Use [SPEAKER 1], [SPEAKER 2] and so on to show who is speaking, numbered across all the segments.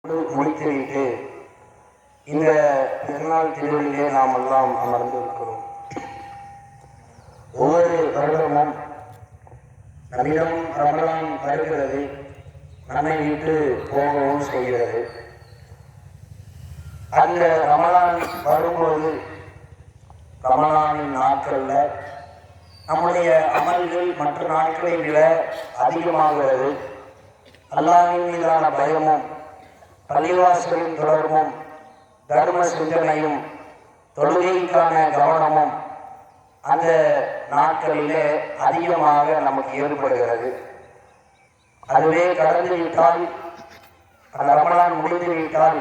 [SPEAKER 1] முடித்துவிட்டு இந்த பெருநாள் திருவிழிலே நாம் எல்லாம் அமர்ந்து இருக்கிறோம். ஒவ்வொரு வருடமும் நம்மிடம் ரமலான் வருகிறது, நம்மை விட்டு போகவும் செய்கிறது. அந்த ரமலான் வரும்போது ரமலானின் நாட்கள்ல நம்முடைய அமல்கள் மற்ற நாட்களை விட அதிகமாகிறது. அல்லாஹ்வின் மீதான பயமும் பள்ளிவாசலின் தொடர்பும் தர்ம சிந்தனையும் தொழுகைக்கான கவனமும் அந்த நாட்களிலே அதிகமாக நமக்கு ஏற்படுகிறது. அதுவே கடந்து விட்டால், அந்த ரமலான் முடிந்து விட்டால்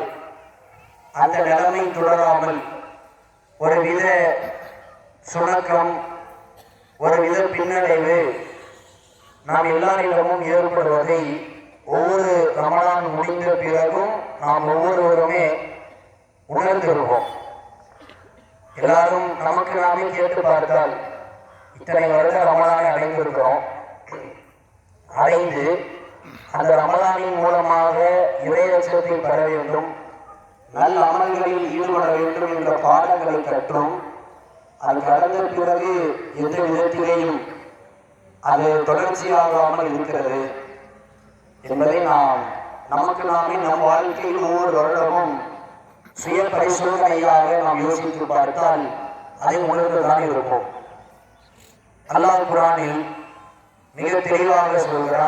[SPEAKER 1] அந்த நிலைமை தொடராமல் ஒருவித சுணக்கம், ஒருவித பின்னடைவு நாம் எல்லாரிடமும் ஏற்படுவதை ஒவ்வொரு ரமலான் முடிந்த பிறகும் நாம் ஒவ்வொருவருமே உணர்ந்திருப்போம். எல்லாரும் நமக்கு நாமே கேட்டு பார்த்தால், இத்தனை வருட ரமலானை அடைந்திருக்கிறோம். அடைந்து அந்த ரமலானின் மூலமாக இறையச்சத்தை பெற வேண்டும், நல்ல அமல்களில் ஈடுபட வேண்டும் என்ற பாடங்களை கற்றும் அது கடந்த பிறகு எந்த விதத்திலேயும் அது தொடர்ச்சியாகாமல் இருக்கிறது என்பதை நாம் நமக்கு நாமே நம் வாழ்க்கையில் ஒவ்வொரு வருடமும் சுய பரிசோதனையாக நாம் யோசித்து பார்த்தால் அதை உணர்ந்துதான் இருப்போம். அல்லாஹ் குர்ஆனில் மிக தெளிவாக சொல்கிறார்.